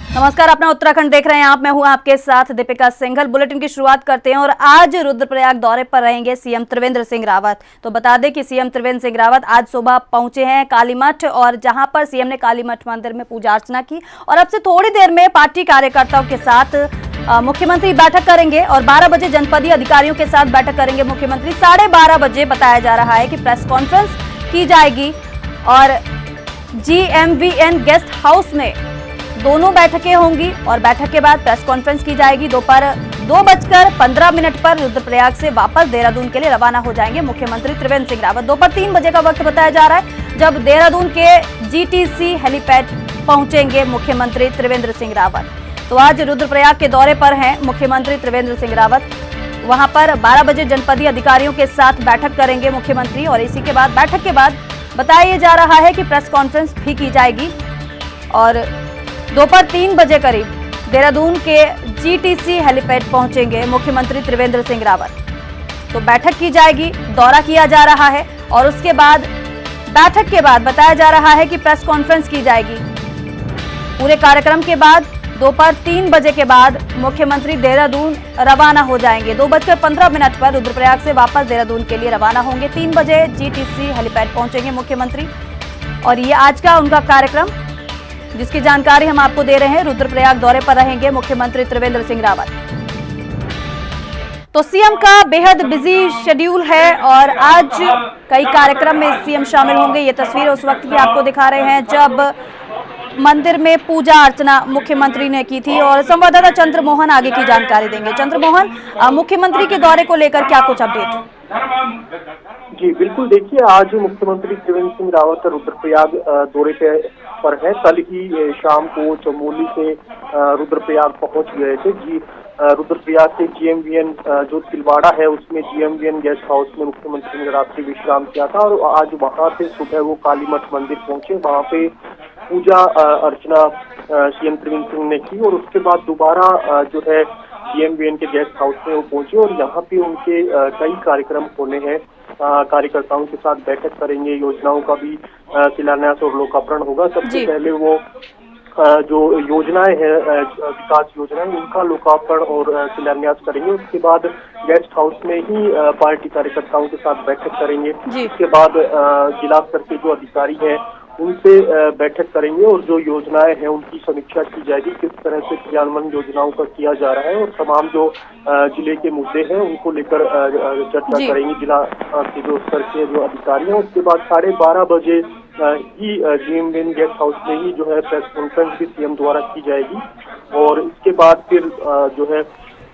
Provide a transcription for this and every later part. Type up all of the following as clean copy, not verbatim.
नमस्कार, अपना उत्तराखंड देख रहे हैं आप। मैं हूं आपके साथ दीपिका सिंघल। बुलेटिन की शुरुआत करते हैं और आज रुद्रप्रयाग दौरे पर रहेंगे सीएम त्रिवेंद्र सिंह रावत। तो बता दें कि सीएम त्रिवेंद्र सिंह रावत आज सुबह पहुंचे हैं कालीमठ, और जहां पर सीएम ने कालीमठ मंदिर में पूजा अर्चना की और अब से थोड़ी देर में पार्टी कार्यकर्ताओं के साथ मुख्यमंत्री बैठक करेंगे और 12 बजे जनपदीय अधिकारियों के साथ बैठक करेंगे मुख्यमंत्री। 12:30 बजे बताया जा रहा है कि प्रेस कॉन्फ्रेंस की जाएगी और GMVN गेस्ट हाउस में दोनों बैठकें होंगी और बैठक के बाद प्रेस कॉन्फ्रेंस की जाएगी। दोपहर 2:15 पर रुद्रप्रयाग से वापस देहरादून के लिए रवाना हो जाएंगे मुख्यमंत्री त्रिवेंद्र सिंह रावत। दोपहर 3 बजे का वक्त बताया जा रहा है जब देहरादून के GTC हेलीपैड पहुंचेंगे मुख्यमंत्री त्रिवेंद्र सिंह रावत। तो आज रुद्रप्रयाग के दौरे पर हैं मुख्यमंत्री त्रिवेंद्र सिंह रावत। वहां पर 12 बजे जनपदीय अधिकारियों के साथ बैठक करेंगे मुख्यमंत्री और इसी के बाद बैठक के बाद बताया जा रहा है कि प्रेस कॉन्फ्रेंस भी की जाएगी और दोपहर 3 बजे करीब देहरादून के GTC हेलीपैड पहुंचेंगे मुख्यमंत्री त्रिवेंद्र सिंह रावत। तो बैठक की जाएगी, दौरा किया जा रहा है और उसके बाद बैठक के बाद बताया जा रहा है कि प्रेस कॉन्फ्रेंस की जाएगी। पूरे कार्यक्रम के बाद दोपहर 3 बजे के बाद मुख्यमंत्री देहरादून रवाना हो जाएंगे। 2:15 पर रुद्रप्रयाग से वापस देहरादून के लिए रवाना होंगे। 3 बजे GTC हेलीपैड पहुंचेंगे मुख्यमंत्री और ये आज का उनका कार्यक्रम, जिसकी जानकारी हम आपको दे रहे हैं। रुद्रप्रयाग दौरे पर रहेंगे मुख्यमंत्री त्रिवेंद्र सिंह रावत। तो सीएम का बेहद बिजी शेड्यूल है और आज कई कार्यक्रम में सीएम शामिल होंगे। ये तस्वीर उस वक्त की आपको दिखा रहे हैं जब मंदिर में पूजा अर्चना मुख्यमंत्री ने की थी और संवाददाता चंद्रमोहन आगे की जानकारी देंगे। चंद्रमोहन, मुख्यमंत्री के दौरे को लेकर क्या कुछ अपडेट? जी बिल्कुल, देखिए आज मुख्यमंत्री त्रिवेंद्र सिंह रावत रुद्रप्रयाग दौरे पर है। कल ही शाम को चमोली से रुद्रप्रयाग पहुंच गए थे। रुद्रप्रयाग से GMVN जो तिलवाड़ा है उसमें GMVN गेस्ट हाउस में मुख्यमंत्री ने रात्रि विश्राम किया था और आज वहां से सुबह वो कालीमठ मंदिर पहुंचे। वहां पे पूजा अर्चना सीएम त्रिवेंद्र सिंह ने की और उसके बाद दोबारा जो है GMVN के गेस्ट हाउस में वो पहुंचे और यहाँ पे उनके कई कार्यक्रम होने हैं। कार्यकर्ताओं के साथ बैठक करेंगे, योजनाओं का भी शिलान्यास और लोकार्पण होगा। सबसे पहले वो जो योजनाएं हैं, विकास योजनाएं, उनका लोकार्पण और शिलान्यास करेंगे। उसके बाद गेस्ट हाउस में ही पार्टी कार्यकर्ताओं के साथ बैठक करेंगे। उसके बाद जिला स्तर के जो अधिकारी हैं उनसे बैठक करेंगे और जो योजनाएं हैं उनकी समीक्षा की जाएगी, किस तरह से क्रियान्वयन योजनाओं का किया जा रहा है और तमाम जो जिले के मुद्दे हैं उनको लेकर चर्चा करेंगे जिला के जो स्तर के जो अधिकारी हैं। उसके बाद 12:30 बजे ही GMVN गेस्ट हाउस में ही जो है प्रेस कॉन्फ्रेंस भी सीएम द्वारा की जाएगी और इसके बाद फिर जो है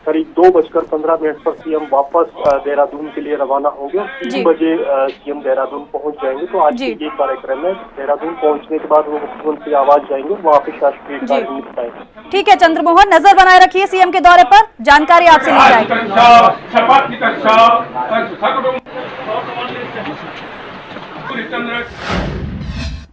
करीब 2:15 पर सीएम वापस देहरादून के लिए रवाना होंगे। 3 बजे सीएम देहरादून पहुंच जाएंगे। तो आज ये कार्यक्रम है। देहरादून पहुंचने के बाद वो मुख्यमंत्री आवास जाएंगे, वहाँ पे शासकीय कार्य निपटाएंगे। ठीक है चंद्रमोहन, नजर बनाए रखिए सीएम के दौरे पर, जानकारी आपसे ली जाएगी।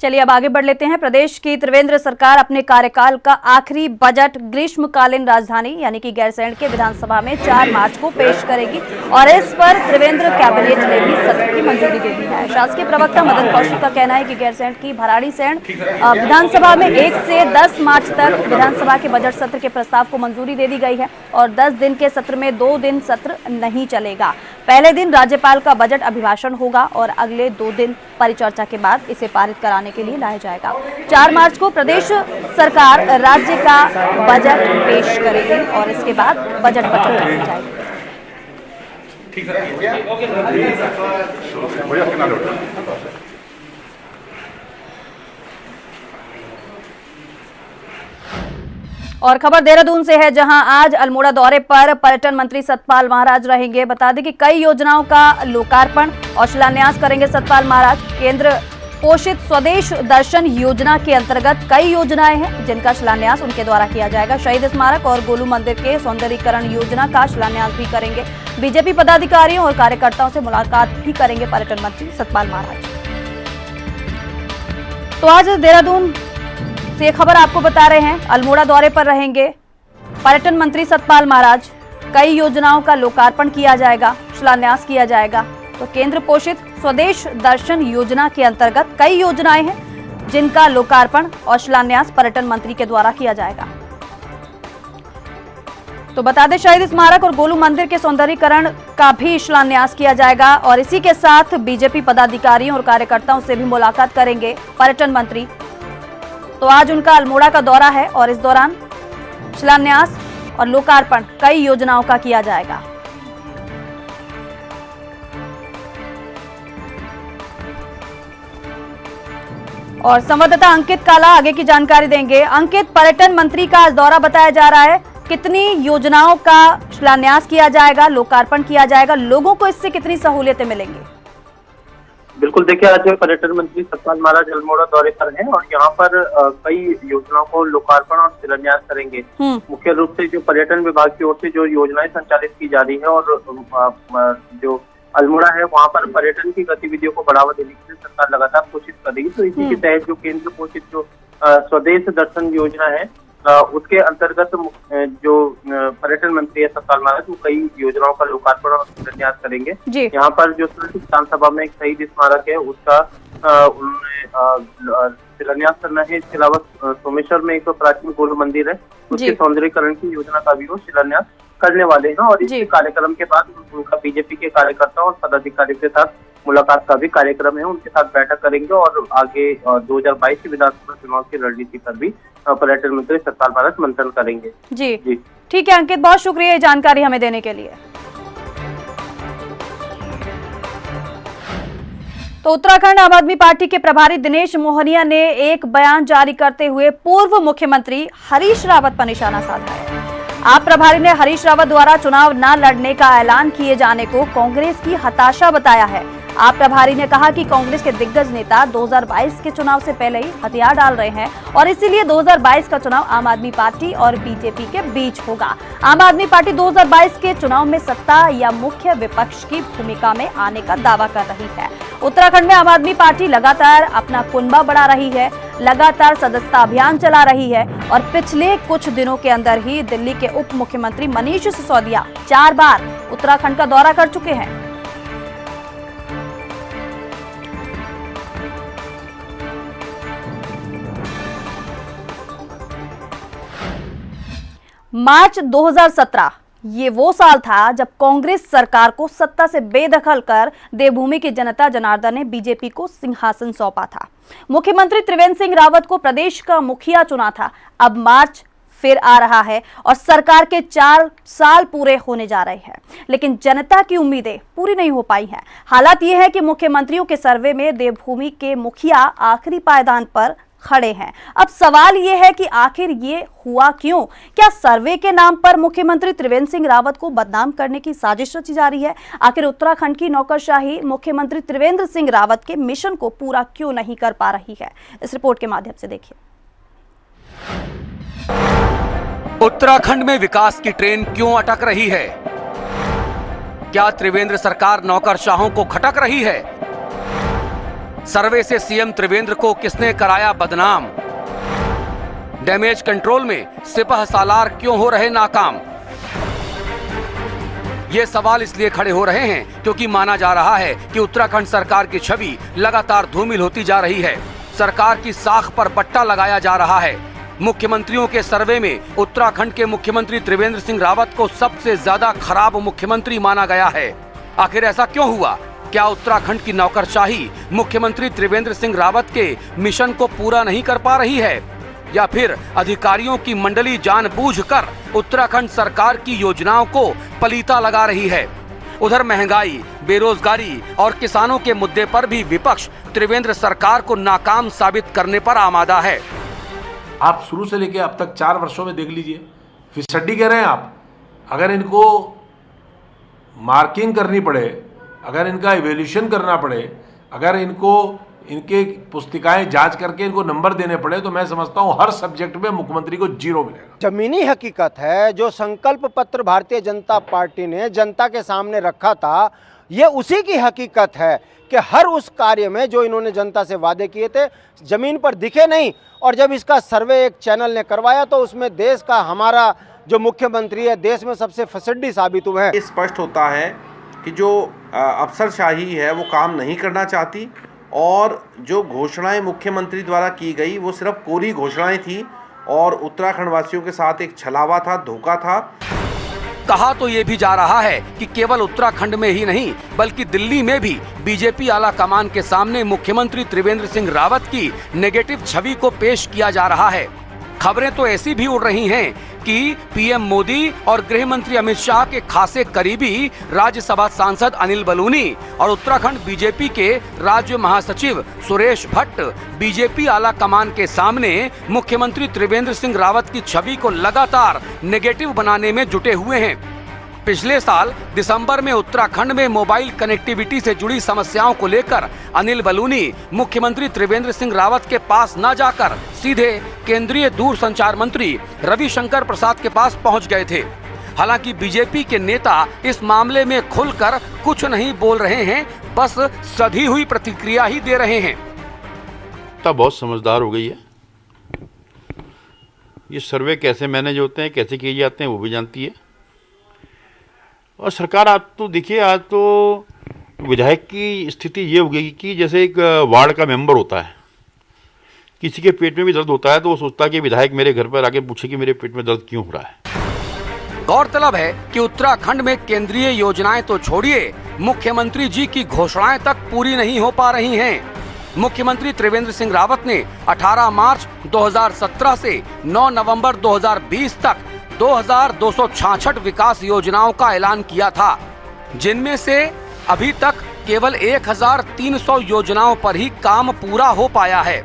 चलिए अब आगे बढ़ लेते हैं। प्रदेश की त्रिवेंद्र सरकार अपने कार्यकाल का आखिरी बजट ग्रीष्मकालीन राजधानी यानी कि गैरसैंण के विधानसभा में 4 मार्च को पेश करेगी और इस पर त्रिवेंद्र कैबिनेट ने भी सत्र की मंजूरी दे दी है। शासकीय प्रवक्ता मदन कौशिक का कहना है कि गैरसैंण की भराड़ीसैंण विधानसभा में 1 से 10 मार्च तक विधानसभा के बजट सत्र के प्रस्ताव को मंजूरी दे दी गई है और 10 दिन के सत्र में 2 दिन सत्र नहीं चलेगा। पहले दिन राज्यपाल का बजट अभिभाषण होगा और अगले 2 दिन परिचर्चा के बाद इसे पारित कराने के लिए लाया जाएगा। 4 मार्च को प्रदेश सरकार राज्य का बजट पेश करेगी और इसके बाद बजट पर चर्चा की जाएगी। और खबर देहरादून से है जहां आज अल्मोड़ा दौरे पर पर्यटन मंत्री सतपाल महाराज रहेंगे। बता दें कि कई योजनाओं का लोकार्पण और शिलान्यास करेंगे सतपाल महाराज। केंद्र पोषित स्वदेश दर्शन योजना के अंतर्गत कई योजनाएं हैं जिनका शिलान्यास उनके द्वारा किया जाएगा। शहीद स्मारक और गोलू मंदिर के सौंदर्यीकरण योजना का शिलान्यास भी करेंगे। बीजेपी पदाधिकारियों और कार्यकर्ताओं से मुलाकात भी करेंगे पर्यटन मंत्री सतपाल महाराज। तो आज देहरादून से खबर आपको बता रहे हैं, अल्मोड़ा दौरे पर रहेंगे पर्यटन मंत्री सतपाल महाराज। कई योजनाओं का लोकार्पण किया जाएगा, शिलान्यास किया जाएगा। तो केंद्र पोषित स्वदेश दर्शन योजना के अंतर्गत कई योजनाएं हैं जिनका लोकार्पण और शिलान्यास पर्यटन मंत्री के द्वारा किया जाएगा। तो बता दें शहीद स्मारक और गोलू मंदिर के सौंदर्यीकरण का भी शिलान्यास किया जाएगा और इसी के साथ बीजेपी पदाधिकारियों और कार्यकर्ताओं से भी मुलाकात करेंगे पर्यटन मंत्री। तो आज उनका अल्मोड़ा का दौरा है और इस दौरान शिलान्यास और लोकार्पण कई योजनाओं का किया जाएगा। और संवाददाता अंकित काला आगे की जानकारी देंगे। अंकित, पर्यटन मंत्री का आज दौरा बताया जा रहा है, कितनी योजनाओं का शिलान्यास किया जाएगा, लोकार्पण किया जाएगा, लोगों को इससे कितनी सहूलियतें मिलेंगी? बिल्कुल, देखिए आज पर्यटन मंत्री सतपाल महाराज अल्मोड़ा दौरे पर हैं और यहाँ पर कई योजनाओं को लोकार्पण और शिलान्यास करेंगे। मुख्य रूप से जो पर्यटन विभाग की ओर से जो योजनाएं संचालित की जा रही है और जो अल्मोड़ा है वहाँ पर पर्यटन की गतिविधियों को बढ़ावा देने के लिए सरकार लगातार कोशिश कर रही है। तो इसी के तहत जो केंद्र पोषित जो स्वदेश दर्शन योजना है उसके अंतर्गत जो पर्यटन मंत्री है सतपाल महाराज वो कई योजनाओं का लोकार्पण और शिलान्यास करेंगे। यहाँ पर जो विधानसभा में एक शहीद स्मारक है उसका उन्होंने शिलान्यास करना है। इसके अलावा सोमेश्वर में एक प्राचीन गोलू मंदिर है उसके सौंदर्यीकरण की योजना का भी वो शिलान्यास करने वाले हैं और इस कार्यक्रम के बाद उनका बीजेपी के कार्यकर्ताओं और पदाधिकारियों के साथ मुलाकात का भी कार्यक्रम है। उनके साथ बैठक करेंगे और आगे 2022 की विधानसभा चुनाव की रणनीति पर भी पर्यटन मंत्री सतपाल महाराज मंथन करेंगे। जी ठीक है अंकित, बहुत शुक्रिया ये जानकारी हमें देने के लिए। तो उत्तराखंड आम आदमी पार्टी के प्रभारी दिनेश मोहनिया ने एक बयान जारी करते हुए पूर्व मुख्यमंत्री हरीश रावत पर निशाना साधा है। आप प्रभारी ने हरीश रावत द्वारा चुनाव न लड़ने का ऐलान किए जाने को कांग्रेस की हताशा बताया है। आप प्रभारी ने कहा कि कांग्रेस के दिग्गज नेता 2022 के चुनाव से पहले ही हथियार डाल रहे हैं और इसीलिए 2022 का चुनाव आम आदमी पार्टी और बीजेपी के बीच होगा। आम आदमी पार्टी 2022 के चुनाव में सत्ता या मुख्य विपक्ष की भूमिका में आने का दावा कर रही है। उत्तराखंड में आम आदमी पार्टी लगातार अपना कुनबा बढ़ा रही है, लगातार सदस्यता अभियान चला रही है और पिछले कुछ दिनों के अंदर ही दिल्ली के उप मुख्यमंत्री मनीष सिसोदिया 4 बार उत्तराखंड का दौरा कर चुके हैं। मार्च 2017 ये वो साल था जब कांग्रेस सरकार को सत्ता से बेदखल कर देवभूमि की जनता जनार्दन ने बीजेपी को सिंहासन सौंपा था। मुख्यमंत्री त्रिवेंद्र सिंह रावत को प्रदेश का मुखिया चुना था। अब मार्च फिर आ रहा है और सरकार के 4 साल पूरे होने जा रहे हैं, लेकिन जनता की उम्मीदें पूरी नहीं हो पाई हैं। हालात ये है कि मुख्यमंत्रियों के सर्वे में देवभूमि के मुखिया आखिरी पायदान पर खड़े हैं। अब सवाल ये है कि आखिर ये हुआ क्यों? क्या सर्वे के नाम पर मुख्यमंत्री त्रिवेंद्र सिंह रावत को बदनाम करने की साजिश रची जा रही है? आखिर उत्तराखंड की नौकरशाही मुख्यमंत्री त्रिवेंद्र सिंह रावत के मिशन को पूरा क्यों नहीं कर पा रही है? इस रिपोर्ट के माध्यम से देखिए। उत्तराखंड में विकास की ट्रेन क्यों अटक रही है? क्या त्रिवेंद्र सरकार नौकरशाहों को खटक रही है? सर्वे से सीएम त्रिवेंद्र को किसने कराया बदनाम? डैमेज कंट्रोल में सिपह सालार क्यों हो रहे नाकाम? ये सवाल इसलिए खड़े हो रहे हैं क्योंकि माना जा रहा है कि उत्तराखंड सरकार की छवि लगातार धूमिल होती जा रही है। सरकार की साख पर पट्टा लगाया जा रहा है। मुख्यमंत्रियों के सर्वे में उत्तराखंड के मुख्यमंत्री त्रिवेंद्र सिंह रावत को सबसे ज्यादा खराब मुख्यमंत्री माना गया है। आखिर ऐसा क्यों हुआ? क्या उत्तराखंड की नौकरशाही मुख्यमंत्री त्रिवेंद्र सिंह रावत के मिशन को पूरा नहीं कर पा रही है, या फिर अधिकारियों की मंडली जानबूझकर उत्तराखंड सरकार की योजनाओं को पलीता लगा रही है? उधर महंगाई, बेरोजगारी और किसानों के मुद्दे पर भी विपक्ष त्रिवेंद्र सरकार को नाकाम साबित करने पर आमादा है। आप शुरू से लेकर अब तक 4 वर्षों में देख लीजिए, फिसड्डी कह रहे हैं आप। अगर इनको मार्किंग करनी पड़े, अगर इनका इवैल्यूएशन करना पड़े, अगर इनको इनके पुस्तिकाएं जांच करके इनको नंबर देने पड़े, तो मैं समझता हूं हर सब्जेक्ट में मुख्यमंत्री को 0 मिलेगा। जमीनी हकीकत है, जो संकल्प पत्र भारतीय जनता पार्टी ने जनता के सामने रखा था, ये उसी की हकीकत है कि हर उस कार्य में जो इन्होंने जनता से वादे किए थे जमीन पर दिखे नहीं। और जब इसका सर्वे एक चैनल ने करवाया तो उसमें देश का हमारा जो मुख्यमंत्री है देश में सबसे फसड्डी साबित हुए हैं। स्पष्ट होता है कि जो अफसरशाही है वो काम नहीं करना चाहती और जो घोषणाएं मुख्यमंत्री द्वारा की गई वो सिर्फ कोरी घोषणाएं थी और उत्तराखंड वासियों के साथ एक छलावा था, धोखा था। कहा तो ये भी जा रहा है कि केवल उत्तराखंड में ही नहीं बल्कि दिल्ली में भी बीजेपी आला कमान के सामने मुख्यमंत्री त्रिवेंद्र सिंह रावत की नेगेटिव छवि को पेश किया जा रहा है। खबरें तो ऐसी भी उड़ रही हैं कि पीएम मोदी और गृह मंत्री अमित शाह के खासे करीबी राज्यसभा सांसद अनिल बलूनी और उत्तराखंड बीजेपी के राज्य महासचिव सुरेश भट्ट बीजेपी आला कमान के सामने मुख्यमंत्री त्रिवेंद्र सिंह रावत की छवि को लगातार नेगेटिव बनाने में जुटे हुए हैं। पिछले साल दिसंबर में उत्तराखंड में मोबाइल कनेक्टिविटी से जुड़ी समस्याओं को लेकर अनिल बलूनी मुख्यमंत्री त्रिवेंद्र सिंह रावत के पास न जाकर सीधे केंद्रीय दूरसंचार मंत्री रविशंकर प्रसाद के पास पहुंच गए थे। हालांकि बीजेपी के नेता इस मामले में खुलकर कुछ नहीं बोल रहे हैं, बस सधी हुई प्रतिक्रिया ही दे रहे हैं। बहुत समझदार हो गई है। ये सर्वे कैसे मैनेज होते हैं, कैसे किए जाते हैं, वो भी जानती है। और सरकार आज तो देखिए, आज तो विधायक की स्थिति ये हो गई कि जैसे एक वार्ड का मेंबर होता है, किसी के पेट में भी दर्द होता है तो वो सोचता है कि विधायक मेरे घर पर आके पूछे कि मेरे पेट में दर्द क्यों हो रहा है। गौरतलब है कि उत्तराखंड में केंद्रीय योजनाएं तो छोड़िए, मुख्यमंत्री जी की घोषणाएं तक पूरी नहीं हो पा रही हैं। मुख्यमंत्री त्रिवेंद्र सिंह रावत ने 18 मार्च 2017 से 9 नवंबर 2020 तक 2266 विकास योजनाओं का ऐलान किया था, जिनमें से अभी तक केवल 1300 योजनाओं पर ही काम पूरा हो पाया है।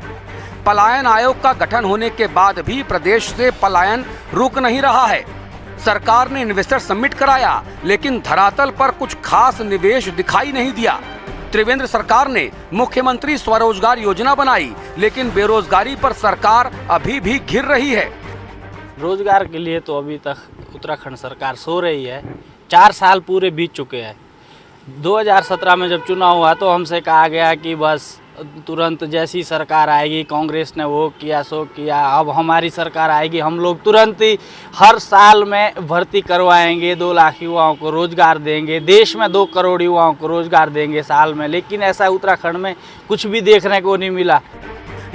पलायन आयोग का गठन होने के बाद भी प्रदेश से पलायन रुक नहीं रहा है। सरकार ने इन्वेस्टर समिट कराया, लेकिन धरातल पर कुछ खास निवेश दिखाई नहीं दिया। त्रिवेंद्र सरकार ने मुख्यमंत्री स्वरोजगार योजना बनाई, लेकिन बेरोजगारी पर सरकार अभी भी घिर रही है। रोजगार के लिए तो अभी तक उत्तराखंड सरकार सो रही है। 4 साल पूरे बीत चुके हैं। 2017 में जब चुनाव हुआ तो हमसे कहा गया कि बस तुरंत जैसी सरकार आएगी, कांग्रेस ने वो किया सो किया, अब हमारी सरकार आएगी, हम लोग तुरंत ही हर साल में भर्ती करवाएंगे, 2 लाख युवाओं को रोजगार देंगे, देश में 2 करोड़ युवाओं को रोजगार देंगे साल में। लेकिन ऐसा उत्तराखंड में कुछ भी देखने को नहीं मिला।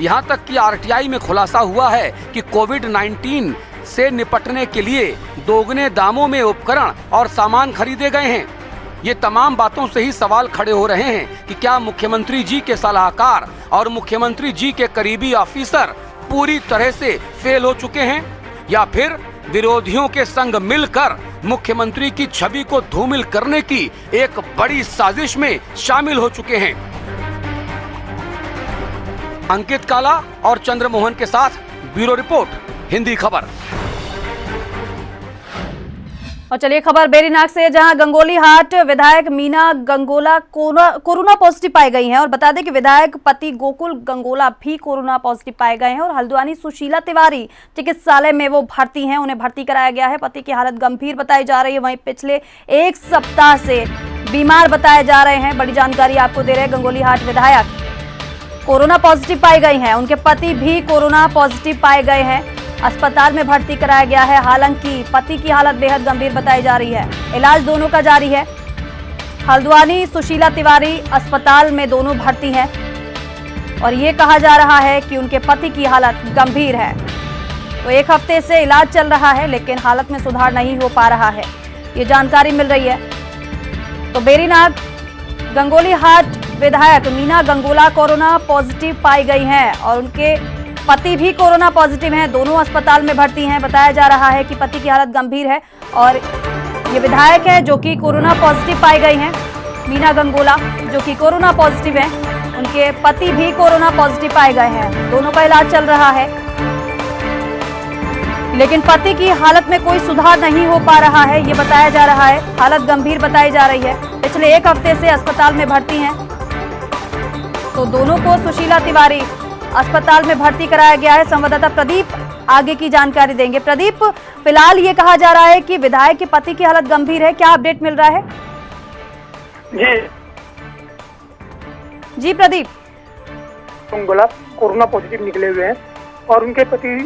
यहाँ तक कि आरटीआई में खुलासा हुआ है कि कोविड-19 से निपटने के लिए दोगुने दामों में उपकरण और सामान खरीदे गए हैं। ये तमाम बातों से ही सवाल खड़े हो रहे हैं कि क्या मुख्यमंत्री जी के सलाहकार और मुख्यमंत्री जी के करीबी ऑफिसर पूरी तरह से फेल हो चुके हैं, या फिर विरोधियों के संग मिलकर मुख्यमंत्री की छवि को धूमिल करने की एक बड़ी साजिश में शामिल हो चुके हैं। अंकित काला और चंद्रमोहन के साथ ब्यूरो रिपोर्ट, हिंदी खबर। और चलिए खबर बेरीनाग से, जहां गंगोली हाट विधायक मीना गंगोला कोरोना पॉजिटिव पाई गई हैं। और बता दें कि विधायक पति गोकुल गंगोला भी कोरोना पॉजिटिव पाए गए हैं और हल्द्वानी सुशीला तिवारी चिकित्सालय में वो भर्ती हैं, उन्हें भर्ती कराया गया है। पति की हालत गंभीर बताई जा रही है, वहीं पिछले 1 सप्ताह से बीमार बताए जा रहे हैं। बड़ी जानकारी आपको दे रहे हैं, गंगोली हाट विधायक कोरोना पॉजिटिव पाई गई हैं, उनके पति भी कोरोना पॉजिटिव पाए गए हैं, अस्पताल में भर्ती कराया गया है। हालांकि पति की हालत बेहद गंभीर बताई जा रही है, इलाज दोनों का जारी है। हल्द्वानी सुशीला तिवारी अस्पताल में दोनों भर्ती हैं और ये कहा जा रहा है कि उनके पति की हालत गंभीर है। तो 1 हफ्ते से इलाज चल रहा है, लेकिन हालत में सुधार नहीं हो पा रहा है, ये जानकारी मिल रही है। तो बेरीनाग गंगोली हाट विधायक मीना गंगोला कोरोना पॉजिटिव पाई गई हैं और उनके पति भी कोरोना पॉजिटिव हैं, दोनों अस्पताल में भर्ती हैं। बताया जा रहा है कि पति की हालत गंभीर है और ये विधायक है जो कि कोरोना पॉजिटिव पाई गई हैं, मीना गंगोला जो कि कोरोना पॉजिटिव हैं, उनके पति भी कोरोना पॉजिटिव पाए गए हैं, दोनों का इलाज चल रहा है। लेकिन पति की हालत में कोई सुधार नहीं हो पा रहा है, ये बताया जा रहा है, हालत गंभीर बताई जा रही है। पिछले 1 हफ्ते से अस्पताल में भर्ती हैं, तो दोनों को सुशीला तिवारी अस्पताल में भर्ती कराया गया है। संवाददाता प्रदीप आगे की जानकारी देंगे। प्रदीप, फिलहाल ये कहा जा रहा है कि विधायक के पति की हालत गंभीर है, क्या अपडेट मिल रहा है? जी प्रदीप। गंगोला कोरोना पॉजिटिव निकले हुए हैं और उनके पति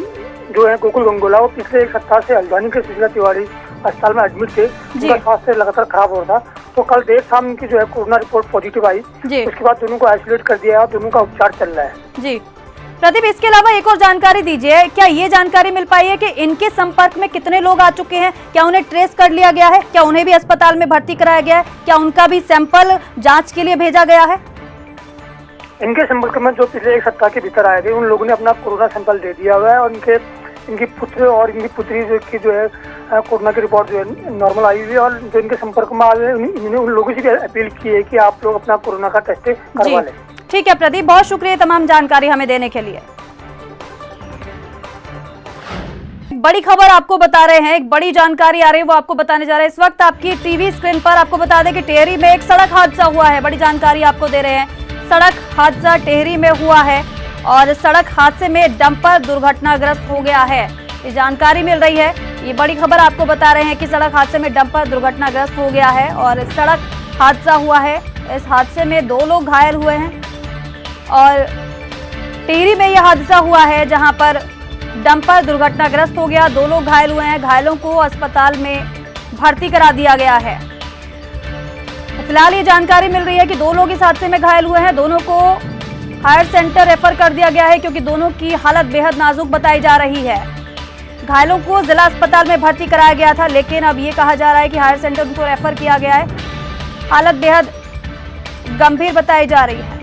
जो है गोकुल गंगोला, वो पिछले 1 सप्ताह से हल्द्वानी के सुशीला तिवारी अस्पताल में एडमिट थे। उनका स्वास्थ्य लगातार खराब हो रहा था, तो कल देर शाम उनकी जो है कोरोना रिपोर्ट पॉजिटिव आई। उसके बाद दोनों को आइसोलेट कर दिया और दोनों का उपचार चल रहा है। जी, प्रदीप, इसके अलावा एक और जानकारी दीजिए, क्या ये जानकारी मिल पाई है कि इनके संपर्क में कितने लोग आ चुके हैं? क्या उन्हें ट्रेस कर लिया गया है? क्या उन्हें भी अस्पताल में भर्ती कराया गया है? क्या उनका भी सैंपल जांच के लिए भेजा गया है? इनके संपर्क में जो पिछले एक सप्ताह के भीतर आए थे उन लोगों ने अपना कोरोना सैंपल दे दिया हुआ है और इनकी पुत्र और इनकी पुत्री जो है कोरोना की रिपोर्ट जो है नॉर्मल आई हुई है। और जो इनके संपर्क में आए हैं इन्होंने उन लोगों से भी अपील की है कि आप लोग अपना कोरोना का टेस्ट करवा लें। ठीक है प्रदीप, बहुत शुक्रिया तमाम जानकारी हमें देने के लिए। बड़ी खबर आपको बता रहे हैं, एक बड़ी जानकारी आ रही है वो आपको बताने जा रहे हैं। इस वक्त आपकी टीवी स्क्रीन पर आपको बता दें कि टेहरी में एक सड़क हादसा हुआ है। बड़ी जानकारी आपको दे रहे हैं, सड़क हादसा टेहरी में हुआ है और सड़क हादसे में डंपर दुर्घटनाग्रस्त हो गया है। ये जानकारी मिल रही है, ये बड़ी खबर आपको बता रहे हैं कि सड़क हादसे में डंपर दुर्घटनाग्रस्त हो गया है और सड़क हादसा हुआ है। इस हादसे में 2 लोग घायल हुए हैं और टेहरी में यह हादसा हुआ है जहां पर डंपर दुर्घटनाग्रस्त हो गया, 2 लोग घायल हुए हैं। घायलों को अस्पताल में भर्ती करा दिया गया है। फिलहाल ये जानकारी मिल रही है कि 2 लोग इस हादसे में घायल हुए हैं, दोनों को हायर सेंटर रेफर कर दिया गया है क्योंकि दोनों की हालत बेहद नाजुक बताई जा रही है। घायलों को जिला अस्पताल में भर्ती कराया गया था, लेकिन अब ये कहा जा रहा है कि हायर सेंटर उनको रेफर किया गया है। हालत बेहद गंभीर बताई जा रही है।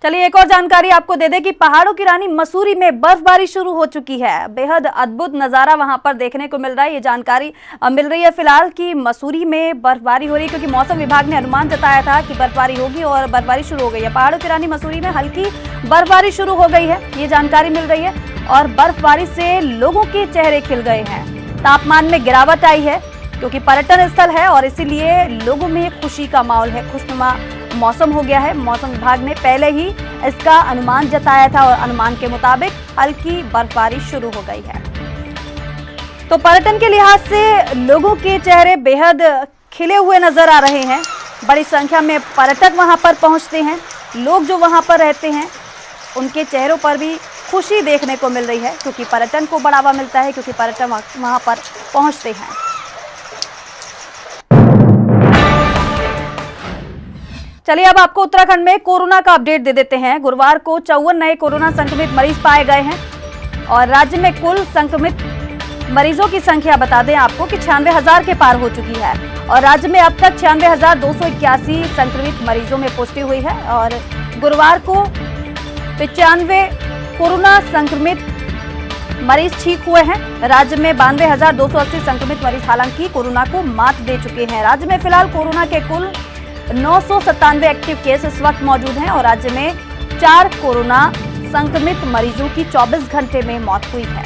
चलिए एक और जानकारी आपको दे दें कि पहाड़ों की रानी मसूरी में बर्फबारी शुरू हो चुकी है। बेहद अद्भुत नजारा वहां पर देखने को मिल रहा है। ये जानकारी मिल रही है फिलहाल कि मसूरी में बर्फबारी हो रही है क्योंकि मौसम विभाग ने अनुमान जताया था कि बर्फबारी होगी और बर्फबारी शुरू हो गई है। पहाड़ों की रानी मसूरी में हल्की बर्फबारी शुरू हो गई है, ये जानकारी मिल रही है और बर्फबारी से लोगों के चेहरे खिल गए हैं। तापमान में गिरावट आई है क्योंकि पर्यटन स्थल है और इसीलिए लोगों में खुशी का माहौल है, खुशनुमा मौसम हो गया है। मौसम विभाग ने पहले ही इसका अनुमान जताया था और अनुमान के मुताबिक हल्की बर्फबारी शुरू हो गई है। तो पर्यटन के लिहाज से लोगों के चेहरे बेहद खिले हुए नजर आ रहे हैं। बड़ी संख्या में पर्यटक वहां पर पहुंचते हैं। लोग जो वहां पर रहते हैं उनके चेहरों पर भी खुशी देखने को मिल रही है क्योंकि पर्यटन को बढ़ावा मिलता है, क्योंकि पर्यटक वहां पर पहुंचते हैं। चलिए अब आपको उत्तराखंड में कोरोना का अपडेट दे देते हैं। गुरुवार को 54 नए कोरोना संक्रमित मरीज पाए गए हैं और राज्य में कुल संक्रमित मरीजों की संख्या बता दें आपको कि 96,000 के पार हो चुकी है और राज्य में अब तक 96,281 संक्रमित मरीजों में पुष्टि हुई है और गुरुवार को 95 कोरोना संक्रमित मरीज ठीक हुए हैं। राज्य में 92,280 संक्रमित मरीज हालांकि कोरोना को मात दे चुके हैं। राज्य में फिलहाल कोरोना के कुल 997 एक्टिव केस इस वक्त मौजूद हैं और राज्य में 4 कोरोना संक्रमित मरीजों की 24 घंटे में मौत हुई है।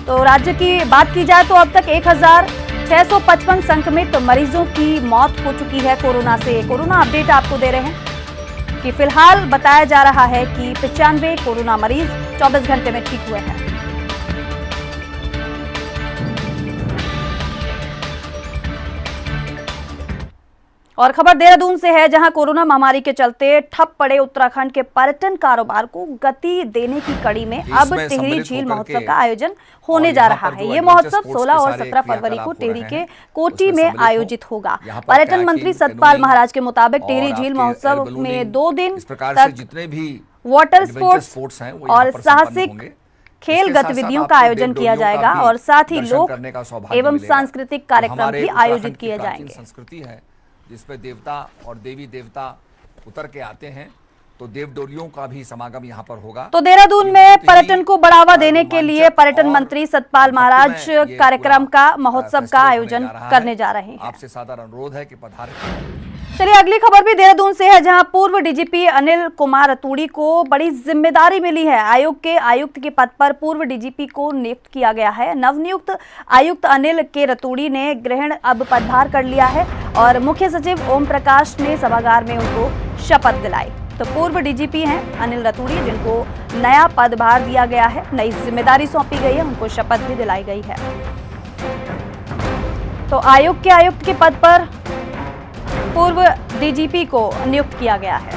तो राज्य की बात की जाए तो अब तक 1,655 संक्रमित मरीजों की मौत हो चुकी है कोरोना से। कोरोना अपडेट आपको दे रहे हैं कि फिलहाल बताया जा रहा है कि 95 कोरोना मरीज 24 घंटे में ठीक हुए हैं। और खबर देहरादून से है जहां कोरोना महामारी के चलते ठप पड़े उत्तराखंड के पर्यटन कारोबार को गति देने की कड़ी में अब टिहरी झील महोत्सव का आयोजन होने जा रहा है। ये महोत्सव 16 और 17 फरवरी को टिहरी के कोटी में आयोजित होगा। पर्यटन मंत्री सतपाल महाराज के मुताबिक टिहरी झील महोत्सव में 2 दिन तक जितने भी वाटर स्पोर्ट्स और साहसिक खेल गतिविधियों का आयोजन किया जाएगा और साथ ही लोक एवं सांस्कृतिक कार्यक्रम भी आयोजित किए जाएंगे। जिसपे देवता और देवी देवता उतर के आते हैं, तो देवडोलियों का भी समागम यहाँ पर होगा। तो देहरादून में पर्यटन को बढ़ावा देने के लिए पर्यटन मंत्री सतपाल महाराज कार्यक्रम का महोत्सव का आयोजन करने जा रहे हैं। आपसे सादर अनुरोध है कि पधारें। चलिए अगली खबर भी देहरादून से है जहां पूर्व डीजीपी अनिल कुमार रतूड़ी को बड़ी जिम्मेदारी मिली है। आयोग के आयुक्त के पद पर पूर्व डीजीपी को नियुक्त किया गया है। नवनियुक्त आयुक्त अनिल के रतूड़ी ने ग्रहण अब पदभार कर लिया है और मुख्य सचिव ओम प्रकाश ने सभागार में उनको शपथ दिलाई। तो पूर्व डीजीपी हैं अनिल रतूड़ी, जिनको नया पदभार दिया गया है, नई जिम्मेदारी सौंपी गई है, उनको शपथ भी दिलाई गई है। तो आयोग के आयुक्त के पद पर पूर्व डीजीपी को नियुक्त किया गया है।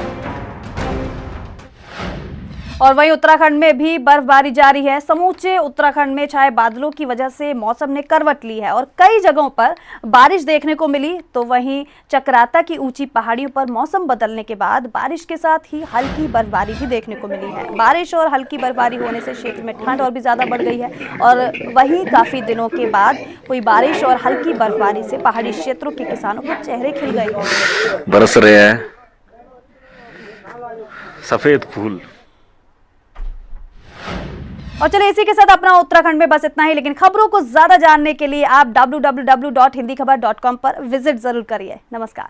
और वहीं उत्तराखंड में भी बर्फबारी जारी है। समूचे उत्तराखंड में छाए बादलों की वजह से मौसम ने करवट ली है और कई जगहों पर बारिश देखने को मिली। तो वहीं चक्राता की ऊंची पहाड़ियों पर मौसम बदलने के बाद बारिश के साथ ही हल्की बर्फबारी भी देखने को मिली है। बारिश और हल्की बर्फबारी होने से क्षेत्र में ठंड और भी ज्यादा बढ़ गई है और वहीं काफी दिनों के बाद हुई बारिश और हल्की बर्फबारी से पहाड़ी क्षेत्रों के किसानों के चेहरे खिल गए हैं। बरस रहे हैं सफेद फूल। और चलिए इसी के साथ अपना उत्तराखंड में बस इतना ही, लेकिन खबरों को ज्यादा जानने के लिए आप www.hindikhbar.com पर विजिट जरूर करिए। नमस्कार।